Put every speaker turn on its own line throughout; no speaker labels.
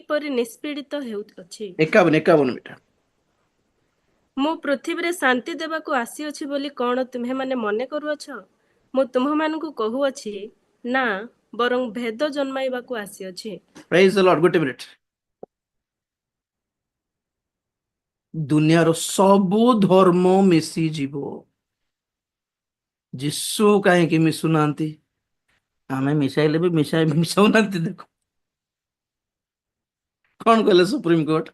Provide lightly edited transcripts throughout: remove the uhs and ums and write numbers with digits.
ଏହିପରି ନିଷ୍ପୀଡ଼ିତ ହେଉଅଛି।
51 ମିନିଟ୍।
ମୁଁ ପୃଥିବୀରେ ଶାନ୍ତି ଦେବାକୁ ଆସିଅଛି ବୋଲି କ'ଣ ତୁମ୍ଭେମାନେ ମନେ କରୁଅଛ? ମୁଁ ତୁମ୍ଭମାନଙ୍କୁ କହୁଅଛି, ନା, ବରଂ ଭେଦ ଜନ୍ମାଇବାକୁ ଆସିଅଛି।
ପ୍ରେଜ୍ ଦ ଲର୍ଡ। ଗୋଟେ ମିନିଟ୍। ଦୁନିଆର ସବୁ ଧର୍ମ ମିଶିଯିବ, ଯୀଶୁ କାହିଁକି ମିଶୁନାହାନ୍ତି? ଆମେ ମିଶାଇଲେ ବି ମିଶାଉନାହାନ୍ତି। ଦେଖ କଣ କହିଲେ ସୁପ୍ରିମକୋର୍ଟ?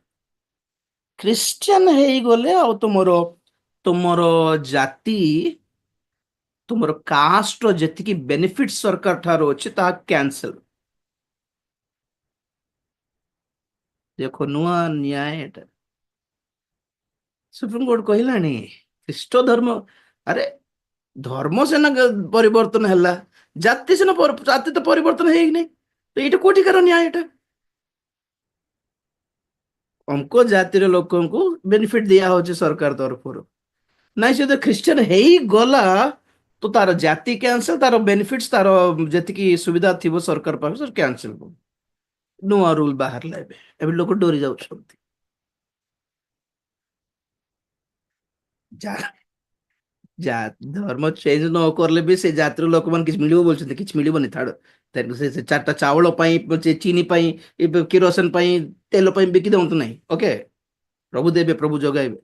ଖ୍ରୀଷ୍ଟିଆନ ହେଇଗଲେ ଆଉ ତୁମର ଜାତି, ତୁମର କାଷ୍ଟର ଯେତିକି ବେନିଫିଟ ସରକାର ଠାରୁ ଅଛି ତାହା କ୍ୟାନ୍ସେଲ। ଦେଖ ନୂଆ ନ୍ୟାୟ ଏଟା ସୁପ୍ରିମକୋର୍ଟ କହିଲାଣି। ଖ୍ରୀଷ୍ଟ ଧର୍ମ, ଆରେ ଧର୍ମ ସିନା ପରିବର୍ତ୍ତନ ହେଲା, ଜାତି ସିନା ଜାତି ତ ପରିବର୍ତ୍ତନ ହେଇନି। ତ ଏଇଟା କୋଉଠିକାର ନ୍ୟାୟ? ଏଟା ଅଙ୍କ ଜାତିର ଲୋକଙ୍କୁ ବେନିଫିଟ ଦିଆ ହଉଛି ସରକାର ତରଫରୁ। ନାଇଁ, ସେ ତ ଖ୍ରୀଷ୍ଟିଆନ ହେଇଗଲା ତ ତାର ଜାତି କ୍ୟାନ୍ସେଲ, ତାର ବେନିଫିଟ୍ସ, ତାର ଯେତିକି ସୁବିଧା ଥିବ ସରକାର ପାଖରେ ସବୁ କ୍ୟାନ୍ସେଲ। ନୂଆ ରୁଲ ବାହାରିଲା। ଏବେ ଏବେ ଲୋକ ଡରି ଯାଉଛନ୍ତି। ଧର୍ମ ଚେଞ୍ଜ ନ କରିଲେ ବି ସେ ଜାତିର ଲୋକମାନେ କିଛି ମିଳିବ ବୋଲୁଛନ୍ତି, କିଛି ମିଳିବନି। ଛାଡ଼, ସେ ଚାରିଟା ଚାଉଳ ପାଇଁ, ଚିନି ପାଇଁ, କିରୋସିନ ପାଇଁ, ତେଲ ପାଇଁ ବିକି ଦିଅନ୍ତୁ ନାହିଁ। ଓକେ, ପ୍ରଭୁ ଦେବେ, ପ୍ରଭୁ ଯୋଗାଇବେ,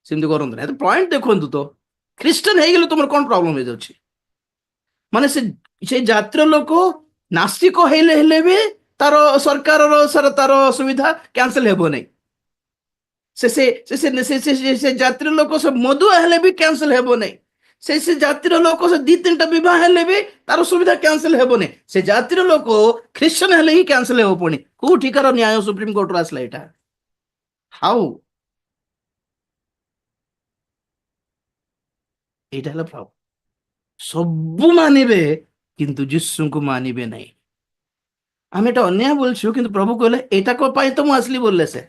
ସେମିତି କରନ୍ତୁ ନାହିଁ। ପଏଣ୍ଟ ଦେଖନ୍ତୁ ତ, ଖ୍ରୀଷ୍ଟିଆନ ହେଇଗଲେ ତମର କଣ ପ୍ରୋବ୍ଲେମ ହେଇଯାଉଛି? ମାନେ ସେ ଜାତିର ଲୋକ ନାସ୍ତିକ ହେଲେ ବି ତାର ସରକାରର ତାର ସୁବିଧା କ୍ୟାନ୍ସେଲ ହେବ ନାହିଁ। ସେ ଜାତିର ଲୋକ ସେ ମଦୁଆ ହେଲେ ବି କ୍ୟାନ୍ସେଲ ହେବ ନାହିଁ। ସେ ଜାତିର ଲୋକ ସେ 2-3ଟା ବିବାହ ହେଲେ ବି ତାର ସୁବିଧା କ୍ୟାନ୍ସେଲ ହେବନି। ସେ ଜାତିର ଲୋକ ଖ୍ରୀଷ୍ଟିଆନ ହେଲେ ହିଁ କ୍ୟାନ୍ସେଲ ହେବ। ପୁଣି କୋଉଠିକାର ନ୍ୟାୟ ସୁପ୍ରିମକୋର୍ଟରୁ ଆସିଲା ଏଇଟା? ହାଉ? ଏଇଟା ହେଲା ପ୍ରୋବ୍ଲେମ। ସବୁ ମାନିବେ କିନ୍ତୁ ଯୀଶୁଙ୍କୁ ମାନିବେ ନାହିଁ। ଆମେ ଏଟା ଅନ୍ୟାୟ ବୋଲଛୁ, କିନ୍ତୁ ପ୍ରଭୁ କହିଲେ ଏଇଟା କୋ ପାଇଁ ତ ମୁଁ ଆସିଲି ବୋଲଲେ, ସେ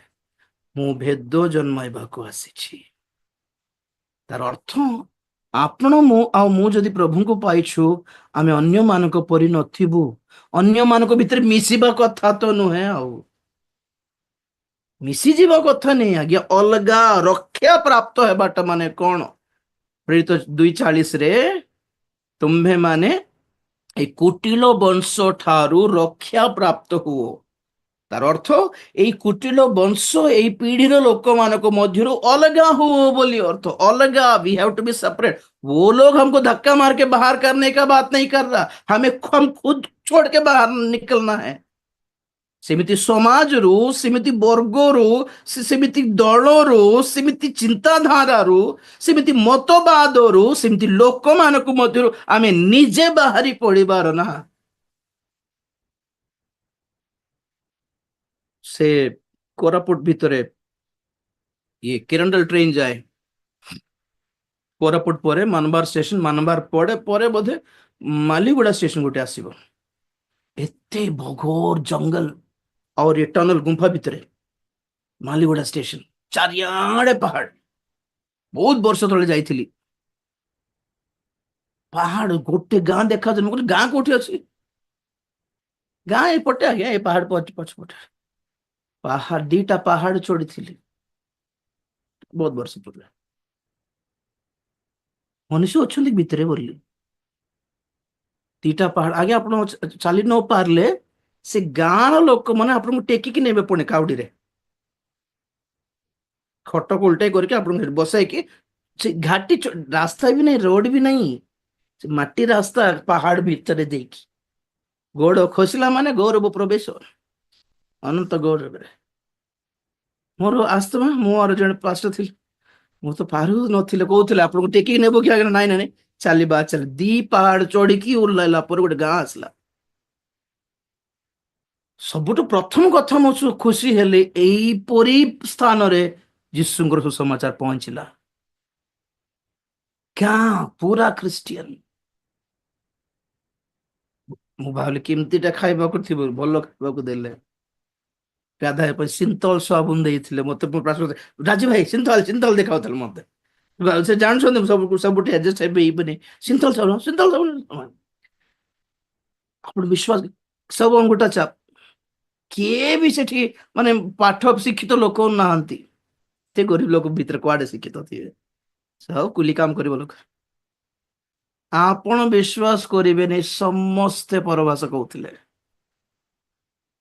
ମୁଁ ଭେଦ ଜନ୍ମାଇବାକୁ ଆସିଛି। ତାର ଅର୍ଥ ଆପଣ ମୁଁ ଯଦି ପ୍ରଭୁଙ୍କୁ ପାଇଛୁ, ଆମେ ଅନ୍ୟମାନଙ୍କ ପରି ନଥିବୁ। ଅନ୍ୟମାନଙ୍କ ଭିତରେ ମିଶିବା କଥା ତ ନୁହେଁ। ଆଉ ମିଶିଯିବା କଥା ନେଇ ଆଜ୍ଞା, ଅଲଗା ରକ୍ଷା ପ୍ରାପ୍ତ ହେବାଟା ମାନେ କଣ? 2:40 ତୁମ୍ଭେ ମାନେ এই କୁଟିଳ ବଂଶ ଠାରୁ ରକ୍ଷା ପ୍ରାପ୍ତ ହୁଅ। ତାର ଅର୍ଥ ଏଇ କୁଟିଳ ବଂଶ, ଏଇ ପିଢିର ଲୋକମାନଙ୍କ ମଧ୍ୟରୁ अलगा हो बोली अर्थ। अलगा, we have to be separate. वो लोग हमको धक्का मार के बाहर करने का बात नहीं कर रहा, हम खुद छोड़ के बाहर निकलना है। ସେମିତି ସମାଜରୁ, ସେମିତି ବର୍ଗରୁ, ସେମିତି ଦଳରୁ, ସେମିତି ଚିନ୍ତାଧାରାରୁ, ସେମିତି ମତବାଦରୁ, ସେମିତି ଲୋକମାନଙ୍କ ମଧ୍ୟରୁ ଆମେ ନିଜେ ବାହାରି ପଡିବାର ନା। ସେ କୋରାପୁଟ ଭିତରେ ଇଏ କିରଣ୍ଡଲ ଟ୍ରେନ ଯାଏ। କୋରାପୁଟ ପରେ ମାନବାର ଷ୍ଟେସନ, ମାନବାର ପରେ ବୋଧେ ମାଲିଗୁଡା ଷ୍ଟେସନ ଗୋଟେ ଆସିବ। ଏତେ ବଘୋର ଜଙ୍ଗଲ और ये टनल गुंफा भितर मालीगुड़ा स्टेशन, चारियाडे पहाड़। बहुत वर्ष तले जाइथिली। पहाड़ गोटे गां देखा जाए, गां कोठी अच्छी? गां एपटे आज्ञा, ए पहाड़ पछपटे पहाड़, 2टा पहाड़ छोड़ी थी बहुत वर्ष पूर्व। मनुष्य अच्छा भितर बोली 2टा पहाड़ आगे आप चली न पारे, से गाँव लोक मैंने आपको टेकिकी ने पुणी काउडी खट को उल्टाई करके आपको बसाई से घाटी, रास्ता भी नहीं, रोड भी नहीं, माटी रास्ता पहाड़ भीतर देखी गोड़ खसला माने गौरव प्रवेश अनंत गौरव। मोर आस्तमा मोर जड़े पास थी, मु तो पारू नथिले कहूले आपको टेकिक नेबो कि? नाई नाई चलवा चल 2 पहाड़ चढ़ी ओह्लैला गोटे गाँ आसला। सबुठ प्रथम कथा मु खुशी हेली, एहीपरी स्थान रे जीशुଙ୍କର सुसमाचार पहुंचला। क्या पूरा क्रिश्चियन। मु भाविली केमतीटा खाइबाकू थिबो, भल खाइबाकू देले। गाधाय पर सिंतल साबुन देइथिले मते। राजू भाई सिंतल सिंतल देखाउथल मते। से जानछन सबुठ एडजस्ट हेबे सिंतल साबुन, सिंतल साबुन। आपण विश्वास सब अंगूठा चाप କିଏ ବି ସେଠି ମାନେ ପାଠ ଶିକ୍ଷିତ ଲୋକ ନାହାନ୍ତି। ସେ ଗରିବ ଲୋକ ଭିତରେ କୁଆଡେ ଶିକ୍ଷିତ ଥିବେ? ସବୁ କୁଲି କାମ କରିବ ଲୋକ। ଆପଣ ବିଶ୍ୱାସ କରିବେନି, ସମସ୍ତେ ପରଭାଷା କହୁଥିଲେ।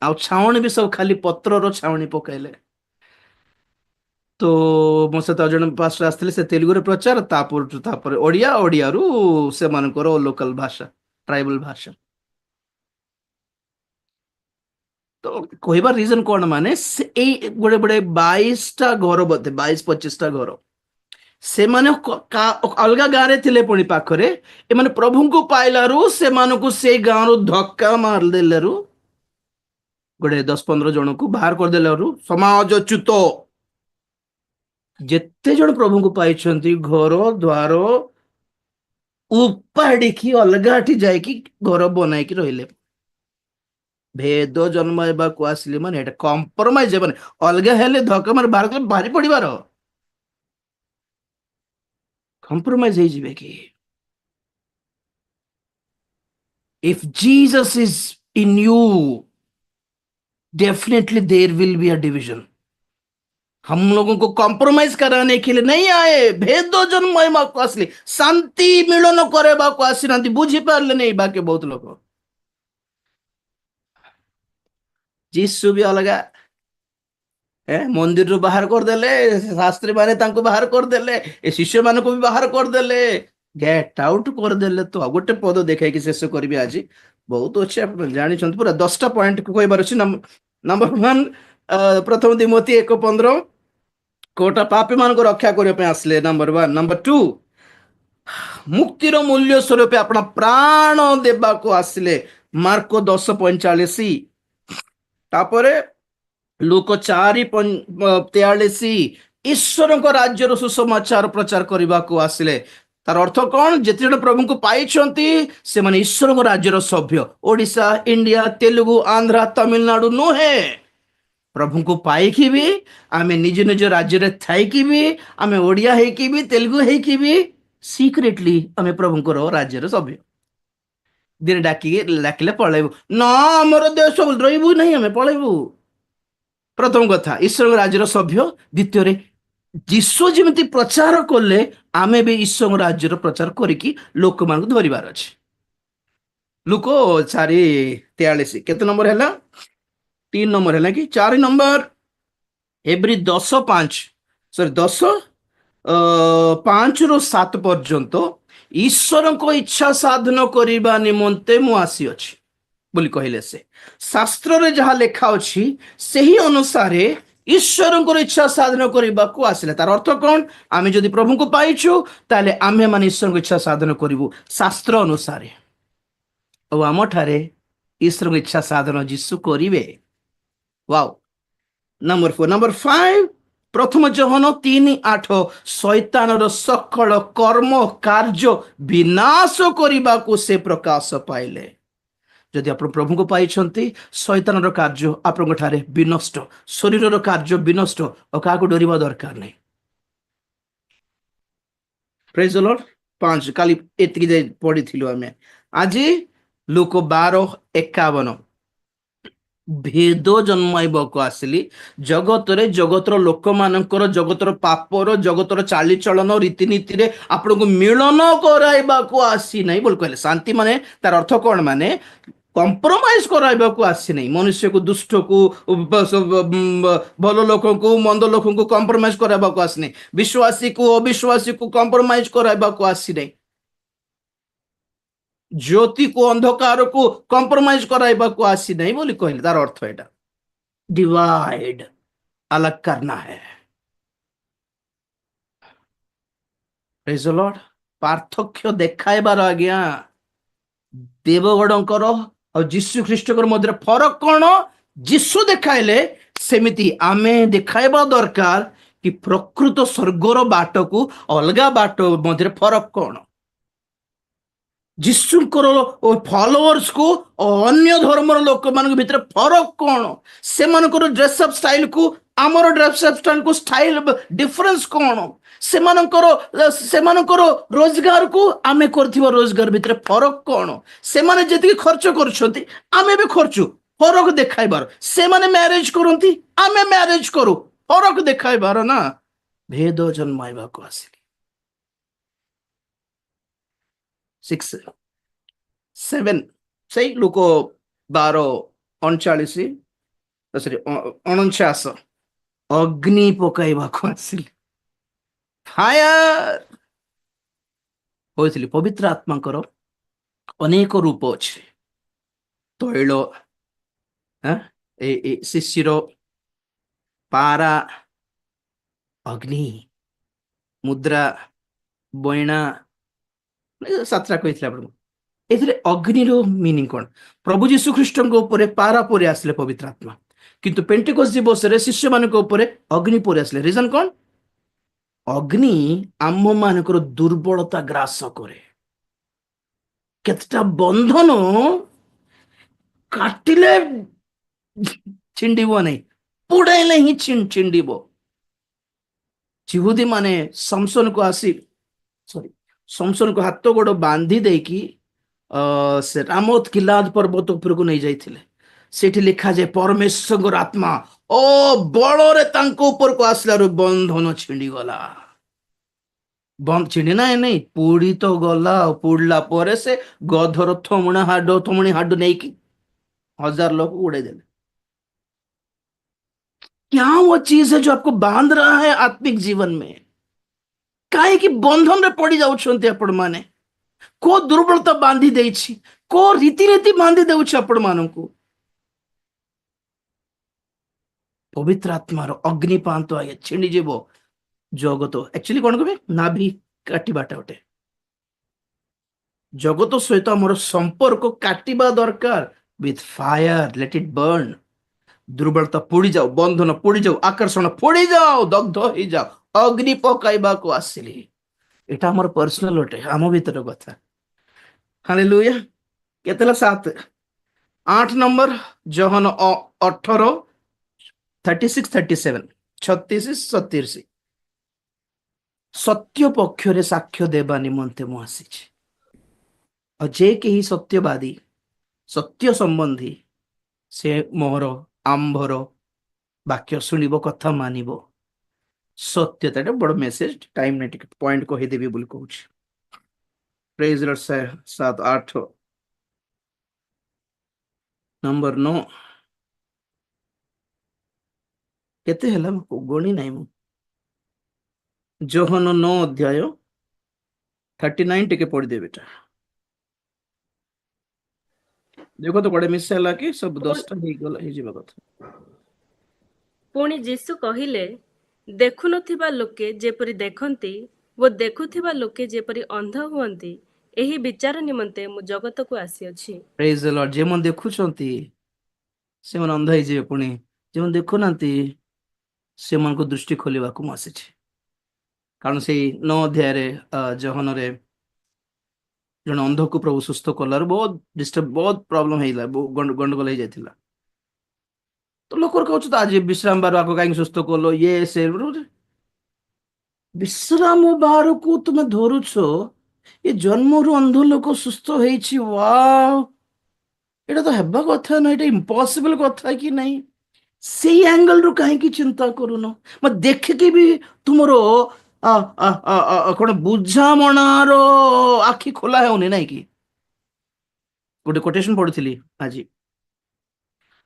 ଆଉ ଛାଉଣି ବି ସବୁ ଖାଲି ପତ୍ରର ଛାଉଣି ପକାଇଲେ। ତ ମୋ ସହିତ ଜଣେ ପାଷ୍ଟର ଆସିଥିଲେ, ସେ ତେଲୁଗୁରେ ପ୍ରଚାର, ତାପରେ ଓଡ଼ିଆ, ଓଡ଼ିଆରୁ ସେମାନଙ୍କର ଲୋକାଲ ଭାଷା, ଟ୍ରାଇବାଲ ଭାଷା। ତ କହିବାର ରିଜନ କଣ, ମାନେ ଏଇ ଗୋଟେ ଗୋଟେ 22ଟା ଘର, ବୋଧେ 22-25ଟା ଘର, ସେମାନେ ଅଲଗା ଗାଁରେ ଥିଲେ ପୁଣି ପାଖରେ, ଏମାନେ ପ୍ରଭୁଙ୍କୁ ପାଇଲାରୁ ସେମାନଙ୍କୁ ସେଇ ଗାଁରୁ ଧକ୍କା ମାରିଦେଲାରୁ ଗୋଟେ 10-15 ଜଣଙ୍କୁ ବାହାର କରିଦେଲାରୁ ସମାଜଚ୍ୟୁତ ଯେତେ ଜଣ ପ୍ରଭୁଙ୍କୁ ପାଇଛନ୍ତି, ଘର ଦ୍ୱାର ଉପାଡ଼ିକି ଅଲଗାଠି ଯାଇକି ଘର ବନାଇକି ରହିଲେ। ଭେଦ ଜନ୍ମ ହେବାକୁ ଆସିଲେ ମାନେ ଏଟା କମ୍ପ୍ରମାଇଜ ହେବନି। ଅଲଗା ହେଲେ ଧକ୍କା ମାରି ବାହାର କଲେ ଭାରି ପଡିବାର, କମ୍ପ୍ରମାଇଜ ହେଇଯିବେ କି? If Jesus is in you, definitely there will be a division. हम लोगों को कॉम्प्रोमाइज कराने के लिए नहीं आए, भेद जन्म को आसले शांति मिलन କରିବାକୁ ଆସିନାହାନ୍ତି। ବୁଝି ପାରିଲେ नहीं ବାକି ବହୁତ ଲୋକ। ଯୀଶୁ ବି ଅଲଗା, ମନ୍ଦିରରୁ ବାହାର କରିଦେଲେ, ଶାସ୍ତ୍ରୀ ମାନେ ତାଙ୍କୁ ବାହାର କରିଦେଲେ, ଏ ଶିଷ୍ୟ ମାନଙ୍କୁ ବି ବାହାର କରିଦେଲେ, ଗେଟ୍ ଆଉଟ୍ କରିଦେଲେ। ତ ଆଉ ଗୋଟେ ପଦ ଦେଖାଇକି ଶେଷ କରିବି ଆଜି। ବହୁତ ଅଛି, ଆପଣ ଜାଣିଛନ୍ତି, ପୁରା 10ଟା ପଏଣ୍ଟ କହିବାର ଅଛି। ନମ୍ବର 1, ପ୍ରଥମ ତିମୋଥୀ 1:15, କୋଉଟା ପାପୀ ମାନଙ୍କୁ ରକ୍ଷା କରିବା ପାଇଁ ଆସିଲେ, ନମ୍ବର 1। ନମ୍ବର 2, ମୁକ୍ତିର ମୂଲ୍ୟ ସ୍ୱରୂପ ଆପଣ ପ୍ରାଣ ଦେବାକୁ ଆସିଲେ, ମାର୍କ 10:45। ତାପରେ ଲୁକ 4:43, ଈଶ୍ୱରଙ୍କ ରାଜ୍ୟର ସୁସମାଚାର ପ୍ରଚାର କରିବାକୁ ଆସିଲେ। ତାର ଅର୍ଥ କଣ? ଯେତେ ଜଣ ପ୍ରଭୁଙ୍କୁ ପାଇଛନ୍ତି ସେମାନେ ଈଶ୍ୱରଙ୍କ ରାଜ୍ୟର ସଭ୍ୟ। ଓଡ଼ିଶା, ଇଣ୍ଡିଆ, ତେଲୁଗୁ, ଆନ୍ଧ୍ରା, ତାମିଲନାଡୁ ନୁହେଁ। ପ୍ରଭୁଙ୍କୁ ପାଇକି ବି ଆମେ ନିଜ ନିଜ ରାଜ୍ୟରେ ଥାଇକି ବି, ଆମେ ଓଡ଼ିଆ ହେଇକି ବି, ତେଲୁଗୁ ହେଇକି ବି, ସିକ୍ରେଟଲି ଆମେ ପ୍ରଭୁଙ୍କର ରାଜ୍ୟର ସଭ୍ୟ। ଦିନେ ଡାକିଲେ ପଳେଇବୁ ନା, ଆମର ଦେଶ ରହିବୁ ନାହିଁ, ଆମେ ପଳେଇବୁ। ପ୍ରଥମ କଥା, ଈଶ୍ୱରଙ୍କ ରାଜ୍ୟର ସଭ୍ୟ। ଦ୍ୱିତୀୟରେ, ଯୀଶୁ ଯେମିତି ପ୍ରଚାର କଲେ, ଆମେ ବି ଈଶ୍ୱରଙ୍କ ରାଜ୍ୟର ପ୍ରଚାର କରିକି ଲୋକମାନଙ୍କୁ ଧରିବାର ଅଛି। ଲୁକ 4:43 କେତେ ନମ୍ବର ହେଲା? 3 ନମ୍ବର ହେଲା କି 4 ନମ୍ବର? ଏଭ୍ରି 10:5ରୁ 7 ଈଶ୍ୱରଙ୍କ ଇଚ୍ଛା ସାଧନ କରିବା ନିମନ୍ତେ ମୁଁ ଆସିଅଛି ବୋଲି କହିଲେ ସେ। ଶାସ୍ତ୍ରରେ ଯାହା ଲେଖା ଅଛି ସେହି ଅନୁସାରେ ଈଶ୍ୱରଙ୍କର ଇଚ୍ଛା ସାଧନ କରିବାକୁ ଆସିଲେ। ତାର ଅର୍ଥ କଣ? ଆମେ ଯଦି ପ୍ରଭୁଙ୍କୁ ପାଇଛୁ, ତାହେଲେ ଆମେ ମାନେ ଈଶ୍ୱରଙ୍କ ଇଚ୍ଛା ସାଧନ କରିବୁ ଶାସ୍ତ୍ର ଅନୁସାରେ। ଆଉ ଆମଠାରେ ଈଶ୍ୱରଙ୍କ ଇଚ୍ଛା ସାଧନ ଯୀଶୁ କରିବେ। ୱାଓ। ନମ୍ବର 4, ନମ୍ବର 5, ପ୍ରଥମ ଯୋହନ 3:8, ଶୈତାନର ସକଳ କର୍ମ କାର୍ଯ୍ୟ ବିନାଶ କରିବାକୁ ସେ ପ୍ରକାଶ ପାଇଲେ। ଯଦି ଆପଣ ପ୍ରଭୁଙ୍କୁ ପାଇଛନ୍ତି, ଶୈତାନର କାର୍ଯ୍ୟ ଆପଣଙ୍କ ଠାରେ ବିନଷ୍ଟ, ଶରୀରର କାର୍ଯ୍ୟ ବିନଷ୍ଟ, ଆଉ କାହାକୁ ଡରିବା ଦରକାର ନାହିଁ। ପ୍ରେଜ୍ ଦ ଲର୍ଡ। 5 କାଲି ଏତିକି ଯାଇ ପଢିଥିଲୁ ଆମେ। ଆଜି ଲୁକ 12:51, ଭେଦ ଜନ୍ମାଇବାକୁ ଆସିଲି, ଜଗତରେ, ଜଗତର ଲୋକମାନଙ୍କର, ଜଗତର ପାପର, ଜଗତର ଚାଲିଚଳନ ରୀତିନୀତିରେ ଆପଣଙ୍କୁ ମିଳନ କରାଇବାକୁ ଆସି ନାହିଁ ବୋଲି କହିଲେ। ଶାନ୍ତି ମାନେ ତାର ଅର୍ଥ କଣ? ମାନେ କମ୍ପ୍ରମାଇଜ କରାଇବାକୁ ଆସିନାହିଁ। ମନୁଷ୍ୟକୁ, ଦୁଷ୍ଟକୁ, ଭଲ ଲୋକଙ୍କୁ, ମନ୍ଦ ଲୋକଙ୍କୁ କମ୍ପ୍ରମାଇଜ କରାଇବାକୁ ଆସିନାହିଁ। ବିଶ୍ୱାସୀକୁ, ଅବିଶ୍ୱାସୀକୁ କମ୍ପ୍ରମାଇଜ କରାଇବାକୁ ଆସିନାହିଁ। ଜ୍ୟୋତିକୁ, ଅନ୍ଧକାରକୁ କମ୍ପ୍ରମାଇଜ କରାଇବାକୁ ଆସିନାହିଁ ବୋଲି କହିଲେ। ତାର ଅର୍ଥ ଏଇଟା, डिवाइड, अलग करना है। Praise the lord. पार्थक्य देखाइबार आज्ञा देवगणଙ୍କର ଆଉ ଯୀଶୁ ଖ୍ରୀଷ୍ଟଙ୍କର ମଧ୍ୟରେ ଫରକ କଣ? ଯୀଶୁ ଦେଖାଇଲେ, ସେମିତି ଆମେ ଦେଖାଇବା ଦରକାର କି ପ୍ରକୃତ ସ୍ୱର୍ଗର ବାଟକୁ ଅଲଗା ବାଟ ମଧ୍ୟରେ ଫରକ କଣ? ଯୀଶୁଙ୍କର ଫଲୋଅର୍ସକୁ ଅନ୍ୟ ଧର୍ମର ଲୋକମାନଙ୍କ ଭିତରେ ଫରକ କଣ? ସେମାନଙ୍କର ଡ୍ରେସଅପ୍ ଷ୍ଟାଇଲକୁ ଆମର ଡ୍ରେସଅପ୍ ଷ୍ଟାଇଲ ଡିଫରେନ୍ସ କଣ? ସେମାନଙ୍କର ରୋଜଗାରକୁ ଆମେ କରୁଥିବା ରୋଜଗାର ଭିତରେ ଫରକ କଣ? ସେମାନେ ଯେତିକି ଖର୍ଚ୍ଚ କରୁଛନ୍ତି ଆମେ ବି ଖର୍ଚ୍ଚ, ଫରକ ଦେଖାଇବାର। ସେମାନେ ମ୍ୟାରେଜ କରନ୍ତି, ଆମେ ମ୍ୟାରେଜ କରୁ, ଫରକ ଦେଖାଇବାର ନା, ଭେଦ ଜନ୍ମାଇବାକୁ ଆସିଲି। 6-7 ସେଇ ଲୋକ 12:39 ସରି 49, ଅଗ୍ନି ପକାଇବାକୁ ଆସିଲି, ଫାୟାର। କହିଥିଲି ପବିତ୍ର ଆତ୍ମାଙ୍କର ଅନେକ ରୂପ ଅଛି। ତୈଳ, ଶିଶିର, ପାରା, ଅଗ୍ନି, ମୁଦ୍ରା, ବଇଣା, ସାତଟା କହିଥିଲେ ଆପଣଙ୍କୁ। ଏଥିରେ ଅଗ୍ନିର ମିନିଂ କଣ? ପ୍ରଭୁ ଯୀଶୁ ଖ୍ରୀଷ୍ଟଙ୍କ ଉପରେ ପାରା ପରେ ଆସିଲେ ପବିତ୍ର ଆତ୍ମା, କିନ୍ତୁ ପେଣ୍ଟିକୋସ୍ତ ଦିବସରେ ଶିଷ୍ୟମାନଙ୍କ ଉପରେ ଅଗ୍ନି ପରେ ଆସିଲେ। ରିଜନ କଣ? ଅଗ୍ନି ଆମ ମାନଙ୍କର ଦୁର୍ବଳତା ଗ୍ରାସ କରେ। କେତେଟା ବନ୍ଧନ କାଟିଲେ ଛିଣ୍ଡିବ ନାହିଁ, ପୋଡାଇଲେ ହିଁ ଛିଣ୍ଡିବ। ଯିହୁଦୀ ମାନେ ଶମଶୋନକୁ ହାତ ଗୋଡ ବାନ୍ଧି ଦେଇକି ସେ ରାମୋତ ଗିଲାଦ ପର୍ବତ ଉପରକୁ ନେଇ ଯାଇଥିଲେ। ସେଠି ଲେଖାଯାଏ ପରମେଶ୍ୱରଙ୍କର ଆତ୍ମା ଓ ବଳରେ ତାଙ୍କ ଉପରକୁ ଆସିଲାରୁ ବନ୍ଧନ ଛିଣ୍ଡିଗଲା। ଛିଣ୍ଡି ନାହିଁ, ପୋଡି ତ ଗଲା। ଆଉ ପୋଡିଲା ପରେ ସେ ଗଧର ଥମୁଣି ହାଡ ନେଇକି 1000 लोग उड़े देने। क्या वो चीज है जो आपको बांध रहा है आत्मिक जीवन में? କାହିଁକି ବନ୍ଧନରେ ପଡି ଯାଉଛନ୍ତି ଆପଣ ମାନେ? କୋ ଦୁର୍ବଳତା ବାନ୍ଧି ଦେଇଛି, କୋ ରୀତିନୀତି ବାନ୍ଧି ଦେଉଛି ଆପଣ ମାନଙ୍କୁ? ପବିତ୍ର ଆତ୍ମାର ଅଗ୍ନି ପାଆନ୍ତୁ ଆଜ୍ଞା, ଛିଣ୍ଡିଯିବ ଜଗତ। ଆକ୍ଚୁଆଲି କଣ କହିବେ, ନାଭି କାଟିବାଟା ଗୋଟେ ଜଗତ ସହିତ ଆମର ସମ୍ପର୍କ କାଟିବା ଦରକାର। with fire, let it burn। ଦୁର୍ବଳତା ପୋଡିଯାଉ, ବନ୍ଧନ ପୋଡିଯାଉ, ଆକର୍ଷଣ ପୋଡିଯାଉ, ଦଗ୍ଧ ହେଇଯାଉ, ଅଗ୍ନି ପକାଇବାକୁ ଆସିଲି। এটা আমার ପର୍ସନାଲ ଗୋଟେ, ଆମ ଭିତର କଥା। ହାଲେଲୁୟା। କେତେ ହେଲା? 7। 8 ନମ୍ବର ଯୋହନ 18:36-37, 36-37। ସତ୍ୟ ପକ୍ଷରେ ସାକ୍ଷ୍ୟ ଦେବା ନିମନ୍ତେ ମୁଁ ଆସିଛି। ଆଉ ଯେ କେହି ସତ୍ୟବାଦୀ, ସତ୍ୟ ସମ୍ବନ୍ଧୀ, ସେ ମୋର ଆମ୍ଭର ବାକ୍ୟ ଶୁଣିବ, କଥା ମାନିବ। ସତ୍ୟତା ବଡ ମେସେଜ, ଟାଇମ ନାହିଁ, ଟିକେ ପଏଣ୍ଟ କହିଦେବି ବୋଲି କହୁଛି। Praise Lord. 7-8 ନମ୍ବର 9 କେତେ ହେଲା ଗଣି ନାହିଁ ମୁଁ। ଯୋହନ 9:39 ଟିକେ ପଢିଦେବେ ଏଟା। ଦେଖ ତ କୁଆଡେ ମିଶ ହେଲା କି? ସବୁ 10ଟା ହେଇଗଲା, ହେଇଯିବା କଥା।
ପୁଣି ଯୀଶୁ କହିଲେ, ଦେଖୁନଥିବା ଲୋକେ ଯେପରି ଦେଖନ୍ତି ଓ ଦେଖୁଥିବା ଲୋକେ ଯେପରି ଅନ୍ଧ ହୁଅନ୍ତି, ଏହି ବିଚାର ନିମନ୍ତେ ମୁଁ ଜଗତକୁ ଆସିଅଛି।
ପ୍ରେଜ ଦ ଲର୍ଡ। ଯେଉଁମାନେ ଦେଖୁଛନ୍ତି ସେମାନେ ଅନ୍ଧ ହେଇଯିବେ, ପୁଣି ଯେଉଁମାନେ ଦେଖୁନାହାନ୍ତି ସେମାନଙ୍କୁ ଦୃଷ୍ଟି ଖୋଲିବାକୁ ମୁଁ ଆସିଛି। କାରଣ ସେଇ 9 ଅଧ୍ୟାୟରେ ଯୋହନରେ ଜଣେ ଅନ୍ଧକୁ ପ୍ରଭୁ ସୁସ୍ଥ କଲାରୁ ବହୁତ ପ୍ରୋବ୍ଲେମ ହେଇଥିଲା, ଗଣ୍ଡଗୋଳ ହେଇଯାଇଥିଲା। ତ ଲୋକ କହୁଛନ୍ତି ଆଜି ବିଶ୍ରାମ ବାର ଆଗ କାହିଁକି ସୁସ୍ଥ କଲ, ଇଏ ସେ। ବିଶ୍ରାମ ବାରକୁ ତୁମେ ଧରୁଛ, ଏ ଜନ୍ମରୁ ଅନ୍ଧ ଲୋକ ସୁସ୍ଥ ହେଇଛି, ୱାଓ, এটা ତ ହେବା କଥା ନାହିଁ, এটা ଇମ୍ପସିବଲ କଥା କି ନାହିଁ? ସେଇ ଆଙ୍ଗେଲରୁ କାହିଁକି ଚିନ୍ତା କରୁନ? ଦେଖିକି ବି ତୁମର କଣ ବୁଝାମଣାର ଆଖି ଖୋଲା ହେଉନି, ନାଇଁ କି? ଗୋଟେ କୋଟେशन ପଢିଥିଲି ଆଜି,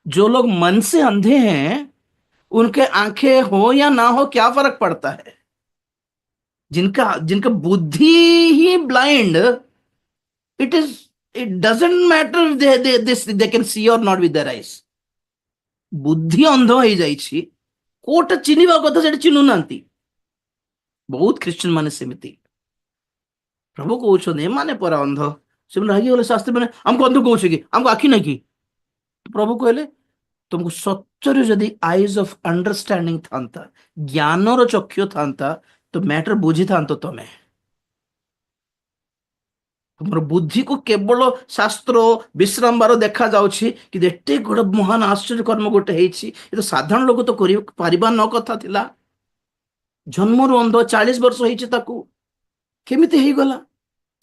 जो लोग मन से अंधे हैं उनके आंखें हो या ना हो क्या फर्क पड़ता है? जिनका जिनका बुद्धि ही blind, it doesn't matter if they can see or not with their eyes। ବୁଦ୍ଧି ଅନ୍ଧ ହେଇଯାଇଛି, କୋଉଟା ଚିହ୍ନିବା କଥା ସେଟା ଚିହ୍ନୁନାହାନ୍ତି। ବହୁତ ଖ୍ରୀଷ୍ଟିଆନ ମାନେ ସେମିତି। ପ୍ରଭୁ କହୁଛନ୍ତି ଏମାନେ ପରା ଅନ୍ଧ। ସେମାନେ ରାଗିଗଲେ, ଶାସ୍ତ୍ରୀ ମାନେ ଆମକୁ ଅନ୍ଧ କହୁଛି କି, ଆମକୁ ଆଖି ନାହିଁ କି? ପ୍ରଭୁ କହିଲେ ତୁମକୁ ସତ୍ୟରେ ଯଦି ଆଇଜ ଅଫ ଅଣ୍ଡରଷ୍ଟାଣ୍ଡିଂ ଥାନ୍ତା, ଜ୍ଞାନର ଚକ୍ଷୁ ଥାନ୍ତା, ତ ମ୍ୟାଟର ବୁଝିଥାନ୍ତ ତମେ। ତୁମର ବୁଦ୍ଧିକୁ କେବଳ ଶାସ୍ତ୍ର, ବିଶ୍ରାମ ବାର ଦେଖା ଯାଉଛି, କିନ୍ତୁ ଏତେ ଗୋଟେ ମହାନ ଆଶ୍ଚର୍ଯ୍ୟ କର୍ମ ଗୋଟେ ହେଇଛି, ଏ ତ ସାଧାରଣ ଲୋକ ତ କରି ପାରିବା ନ କଥା ଥିଲା। ଜନ୍ମରୁ ଅନ୍ଧ, 40 ବର୍ଷ ହେଇଛି ତାକୁ, କେମିତି ହେଇଗଲା?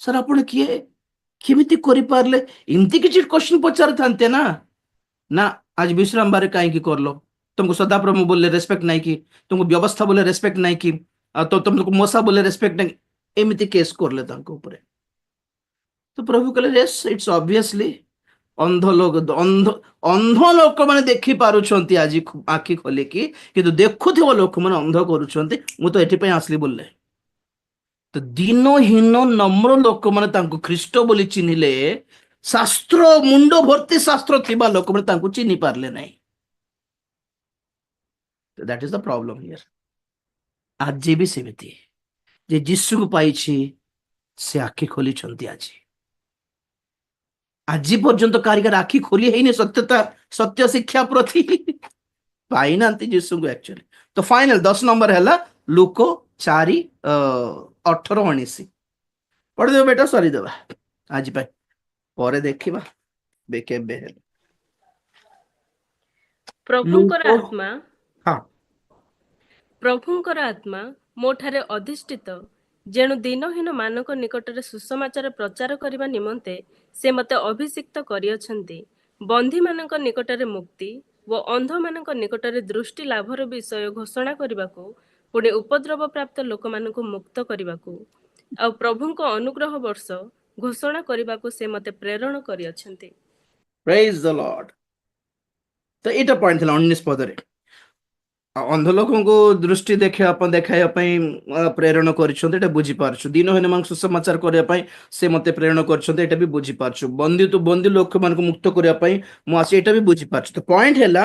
ସାର୍ ଆପଣ କିଏ, କେମିତି କରିପାରିଲେ? ଏମିତି କିଛି କ୍ୱେଶ୍ଚନ ପଚାରିଥାନ୍ତେ ନା। ନା ଆଜି ବିଶ୍ରାମ ବାରେ କାହିଁକି କରलो? तुमको सदाप्रभु बोले रेस्पेक्ट नहीं की, तुमको व्यवस्था बोले रेस्पेक्ट नहीं की, तो तुमको मोसा बोले रेस्पेक्ट नहीं, एमिति केस करले तांको ऊपर। तो प्रभु कहले यस इट्स ऑब्वियसली अंध लोक अंध अंध लोक माने देखि पारुछंती आज आखि खोले कि, किंतु देखुथिबो लोक माने अंध करूछंती। मु तो एठी पय आसली बोलले। तो दीनहीन नम्र लोक माने तांको ख्रीष्ट बोली चिन्हिले, शास्त्र मुंड भर्ती शास्त्र थिबा लोक माने तांको चिन्हि पारले नहीं। That is the problem here. आज भी सेमिति जे यीशु को पाइछि से आखि खोली छंती आज। आज पर्यंत कारिगर आखि खोली है सत्यता सत्य शिक्षा प्रति पाई ना यीशु को एक्चुअली। तो फाइनल 10 नंबर है लूको 4:18-19 पढ़देव बेटा सरीदेवा आज पाई पर देखा बेके
ପ୍ରଭୁଙ୍କର
लूको।
ଆତ୍ମା
हाँ
ପ୍ରଭୁଙ୍କର ଆତ୍ମା ମୋ ଠାରେ ଅଧିଷ୍ଠିତ, ଯେଣୁ ଦିନହୀନ ମାନଙ୍କ ନିକଟରେ ସୁସମାଚାର ପ୍ରଚାର କରିବା ନିମନ୍ତେ ସେ ମୋତେ ଅଭିଷିକ୍ତ କରିଅଛନ୍ତି, ବନ୍ଧୀମାନଙ୍କ ନିକଟରେ ମୁକ୍ତି ଓ ଅନ୍ଧମାନଙ୍କ ନିକଟରେ ଦୃଷ୍ଟି ଲାଭର ବିଷୟ ଘୋଷଣା କରିବାକୁ, ପୁଣି ଉପଦ୍ରବ ପ୍ରାପ୍ତ ଲୋକମାନଙ୍କୁ ମୁକ୍ତ କରିବାକୁ, ଆଉ ପ୍ରଭୁଙ୍କ ଅନୁଗ୍ରହ ବର୍ଷ ଘୋଷଣା କରିବାକୁ ସେ ମୋତେ ପ୍ରେରଣ କରିଅଛନ୍ତି।
Praise the Lord. तो एटा पॉइंट था 19 पदरे अंध लोकଙ୍କୁ ଦୃଷ୍ଟି ଦେଖାଇବା ପାଇଁ ପ୍ରେରଣ କରିଛନ୍ତି। ଏଟା ବୁଝିପାରୁଛୁ। ଦିନହୀନମାନଙ୍କୁ ସୁସମାଚାର କରିବା ପାଇଁ ସେ ମତେ ପ୍ରେରଣ କରିଛନ୍ତି। ଏଟା ବି ବୁଝିପାରୁଛୁ। ବନ୍ଦୀ ଲୋକମାନଙ୍କୁ ମୁକ୍ତ କରିବା ପାଇଁ ମୁଁ ଆସି ଏଟା ବି ବୁଝିପାରୁଛୁ। ତ ପଏଣ୍ଟ ହେଲା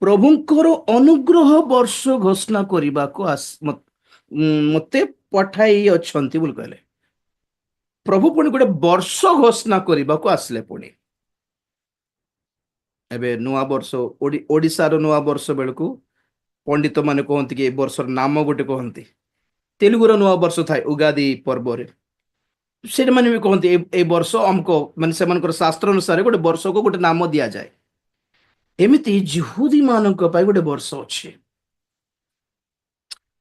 ପ୍ରଭୁଙ୍କର ଅନୁଗ୍ରହ ବର୍ଷ ଘୋଷଣା କରିବାକୁ ମତେ ପଠାଇ ଅଛନ୍ତି ବୋଲି କହିଲେ। ପ୍ରଭୁ ପୁଣି ଗୋଟେ ବର୍ଷ ଘୋଷଣା କରିବାକୁ ଆସିଲେ। ପୁଣି ଏବେ ନୂଆ ବର୍ଷ ଓଡିଶାର ନୂଆ ବର୍ଷ ବେଳକୁ पंडित माने कहते कि वर्षर नाम गोटे कहते तेलुगुर नुआ वर्ष थाए उगादी पर्व से भी कहते ए वर्ष हमको माने से शास्त्र अनुसार गोटे वर्ष को गोटे नाम दि जाए। एमती जिहुदी मानक गोटे वर्ष अच्छे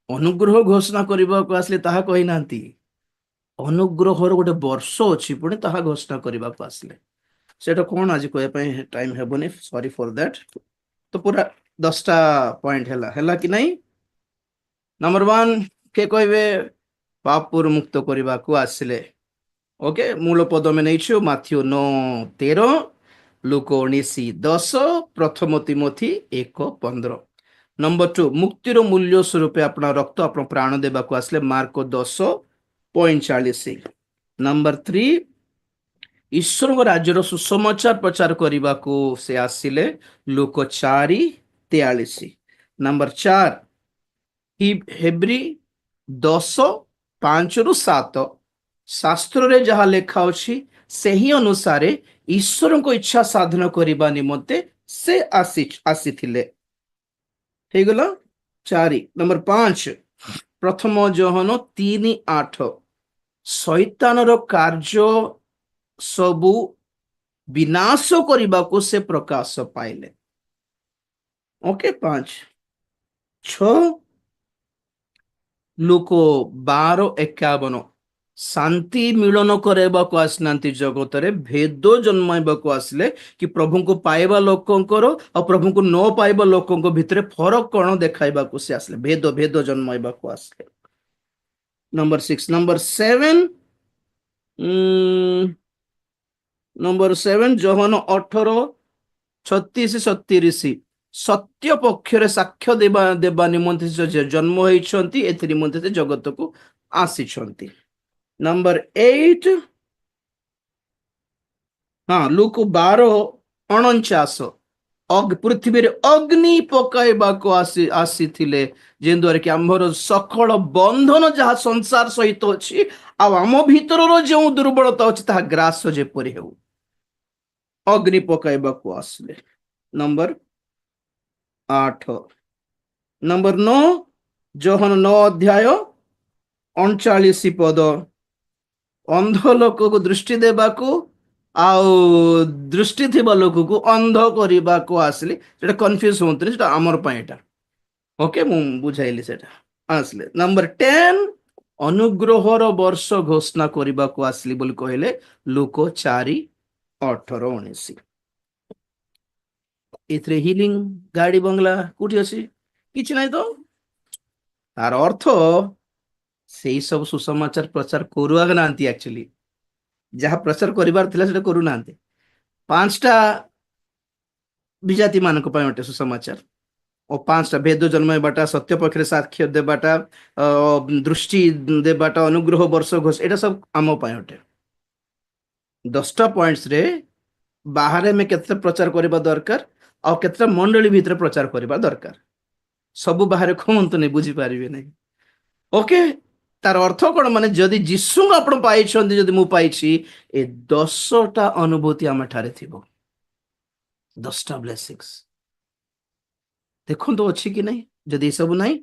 अनुग्रह घोषणा करने को आसले ताहा कही ना अनुग्रहर गोटे वर्ष अच्छी पुणी ताहा घोषणा करने को आसले सेटा कौन आज कहवाई टाइम हेबनी सॉरी फॉर दैट। तो पूरा 10टा पॉइंट है कि नहीं। नंबर 1 के कहबे पापुर मुक्त करने को आसिले। ओके मूल पद में नहीं माथ्यू 9:13 लूक 19:10 प्रथम तिमोथी 1:15। नंबर 2 मुक्तिर मूल्य स्वरूप अपना रक्त अपना प्राण देवा को आसिले मार्क 10:45। नंबर 3 ईश्वर राज्यर सुसमाचार प्रचार करने को से आसिले लूक 4:43। नंबर 4 हेब्री 10:5-7 शास्त्र रे जहाँ लेखा अच्छी से ही अनुसार ईश्वर को इच्छा साधन करने निमंते से आसी थिले। हे गला 4 नंबर 5 प्रथम जोहन 3:8 शैतान रो कार्य सबु विनाश करने को से प्रकाश पाइले। ओके 5-6 लूक 12:51 शांति मिलन करवा को आसना जगत रे भेद जन्माइबा को आसले कि प्रभु को पाइबा लोकंकर और प्रभु को न पाइबा लोकंक भितर फरक कौन देखाइबा को से आसले भेद जन्माइबा को आसले। नंबर 6 नंबर 7 जोहन 18:36-37 सत्य पक्षर साक्ष्य देवा निमंते जन्म होती निमंते से जगत को आसी। नंबर 8 हाँ लूक 12:49 पृथ्वी अग्नि पकाइबा को आसी थिले जे द्वारा कि आमर सकल बंधन जहाँ संसार सहित अच्छी आम भीतर जो दुर्बलता अच्छी ता ग्रास जेपरी हो अग्नि पकाइबा को आसले। नंबर 8 नंबर 9 जोहन 9:39 पद अंध लोक को दृष्टि देवा को आउ दृष्टि थिबा लोक को अंध करने को आसले सेटा कन्फ्यूज होतनी सेटा आमर पाइटा। ओके मु बुझाइली सेटा आसले। नंबर 10 अनुग्रहर वर्ष घोषणा करने को आसली बोली कहले लूक 4:18-19। ଏଥିରେ ହିଲିଂ ଗାଡି ବଙ୍ଗଲା କୋଉଠି ଅଛି? କିଛି ନାହିଁ ତ। ତାର ଅର୍ଥ ସେଇ ସବୁ ସୁସମାଚାର ପ୍ରଚାର କରୁନାହାନ୍ତି। ଆକ୍ଚୁଆଲି ଯାହା ପ୍ରଚାର କରିବାର ଥିଲା ସେଟା କରୁନାହାନ୍ତି। 5ଟା ବିଜାତି ମାନଙ୍କ ପାଇଁ ଗୋଟେ ସୁସମାଚାର, ଓ 5ଟା ଭେଦ ଜନ୍ମାଇବାଟା, ସତ୍ୟ ପକ୍ଷରେ ସାକ୍ଷ୍ୟ ଦେବାଟା, ଦୃଷ୍ଟି ଦେବାଟା, ଅନୁଗ୍ରହ ବର୍ଷ ଘୋଷ, ଏଇଟା ସବୁ ଆମ ପାଇଁ ଗୋଟେ। 10ଟା ପଏଣ୍ଟସରେ ବାହାରେ ଆମେ କେତେ ପ୍ରଚାର କରିବା ଦରକାର ଆଉ କେତେଟା ମଣ୍ଡଳୀ ଭିତରେ ପ୍ରଚାର କରିବା ଦରକାର। ସବୁ ବାହାରେ କୁହନ୍ତୁନି, ବୁଝିପାରିବେ ନାହିଁ। ଓକେ, ତାର ଅର୍ଥ କଣ? ମାନେ ଯଦି ଯୀଶୁଙ୍କୁ ଆପଣ ପାଇଛନ୍ତି, ଯଦି ମୁଁ ପାଇଛି, ଏ 10ଟା ଅନୁଭୂତି ଆମ ଠାରେ ଥିବ, 10ଟା ବ୍ଲେସିଂସ୍। ଦେଖନ୍ତୁ ଅଛି କି ନାହିଁ। ଯଦି ଏସବୁ ନାହିଁ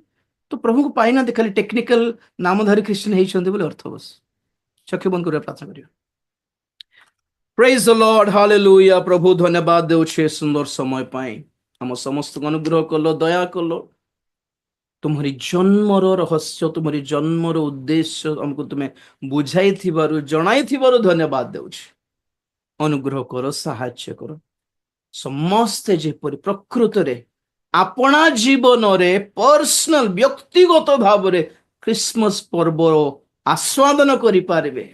ତ ପ୍ରଭୁଙ୍କୁ ପାଇନାହାନ୍ତି, ଖାଲି ଟେକ୍ନିକାଲ ନାମଧାରୀ ଖ୍ରୀଷ୍ଟିଆନ ହେଇଛନ୍ତି ବୋଲି ଅର୍ଥ। ବସ ଚକ୍ଷୁ ବନ୍ଦ କରିବା, ପ୍ରାର୍ଥନା କରିବା। ପ୍ରେଜ୍ ଦ ଲର୍ଡ, ହାଲେଲୁୟା। ପ୍ରଭୁ ଧନ୍ୟବାଦ ଦେଉଛେ ସୁନ୍ଦର ସମୟ ପାଇଁ। ଆମ ସମସ୍ତଙ୍କୁ ଅନୁଗ୍ରହ କଲ, ଦୟା କଲ। ତୁମରି ଜନ୍ମର ରହସ୍ୟ, ତୁମରି ଜନ୍ମର ଉଦ୍ଦେଶ୍ୟ ଆମକୁ ତୁମେ ବୁଝାଇଥିବାରୁ, ଜଣାଇଥିବାରୁ ଧନ୍ୟବାଦ ଦେଉଛି। ଅନୁଗ୍ରହ କର, ସାହାଯ୍ୟ କର। ସମସ୍ତେ ଯେପରି ପ୍ରକୃତରେ ଆପଣା ଜୀବନରେ ପର୍ସନାଲ, ବ୍ୟକ୍ତିଗତ ଭାବରେ ଖ୍ରୀଷ୍ଟମାସ ପର୍ବର ଆସ୍ୱାଦନ କରିପାରିବେ,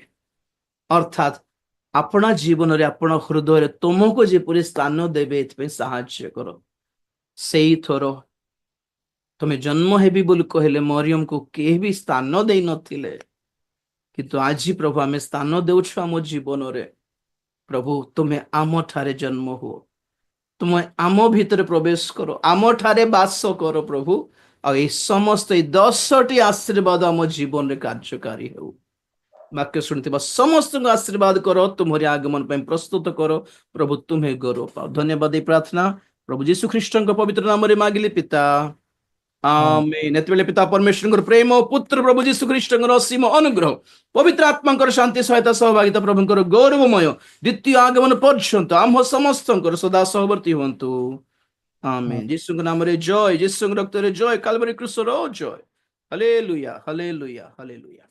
ଅର୍ଥାତ୍ ଆପଣା ଜୀବନରେ, ଆପଣା ହୃଦୟରେ ତୁମକୁ ଯେପରି ସ୍ଥାନ ଦେବେ, ଏଥିପାଇଁ ସାହାଯ୍ୟ କର। ସେଇଥର ତୁମେ ଜନ୍ମ ହେବି ବୋଲି କହିଲେ ମରିୟମକୁ କେହି ବି ସ୍ଥାନ ଦେଇ ନଥିଲେ, କିନ୍ତୁ ଆଜି ପ୍ରଭୁ ଆମେ ସ୍ଥାନ ଦେଉଛୁ ଆମ ଜୀବନରେ। ପ୍ରଭୁ ତୁମେ ଆମଠାରେ ଜନ୍ମ ହୁଅ, ତୁମେ ଆମ ଭିତରେ ପ୍ରବେଶ କର, ଆମଠାରେ ବାସ କର ପ୍ରଭୁ। ଆଉ ଏଇ ସମସ୍ତ ଏଇ 10ଟି ଆଶୀର୍ବାଦ ଆମ ଜୀବନରେ କାର୍ଯ୍ୟକାରୀ ହେଉ। ବାକ୍ୟ ଶୁଣିଥିବା ସମସ୍ତଙ୍କୁ ଆଶୀର୍ବାଦ କର, ତୁମରି ଆଗମନ ପାଇଁ ପ୍ରସ୍ତୁତ କର ପ୍ରଭୁ। ତୁମେ ଗୌରବ ପାଅ। ଧନ୍ୟବାଦ। ଏଇ ପ୍ରାର୍ଥନା ପ୍ରଭୁ ଯୀଶୁ ଖ୍ରୀଷ୍ଟଙ୍କ ପବିତ୍ର ନାମରେ ମାଗିଲି ପିତା, ଆମେନ୍। ଏତେବେଳେ ପିତା ପରମେଶ୍ୱରଙ୍କର ପ୍ରେମ, ପୁତ୍ର ପ୍ରଭୁ ଯୀଶୁ ଖ୍ରୀଷ୍ଟଙ୍କର ଅସୀମ ଅନୁଗ୍ରହ, ପବିତ୍ର ଆତ୍ମାଙ୍କର ଶାନ୍ତି, ସହାୟତା, ସହଭାଗିତା, ପ୍ରଭୁଙ୍କର ଗୌରବମୟ ଦ୍ୱିତୀୟ ଆଗମନ ପର୍ଯ୍ୟନ୍ତ ଆମ୍ଭ ସମସ୍ତଙ୍କର ସଦା ସହବର୍ତ୍ତୀ ହୁଅନ୍ତୁ। ଆମେନ୍। ଯୀଶୁଙ୍କ ନାମରେ ଜୟ, ଯୀଶୁଙ୍କ ରକ୍ତରେ ଜୟ, କାଲଭାରୀ କ୍ରୁଶର ଜୟ। Hallelujah, hallelujah, hallelujah.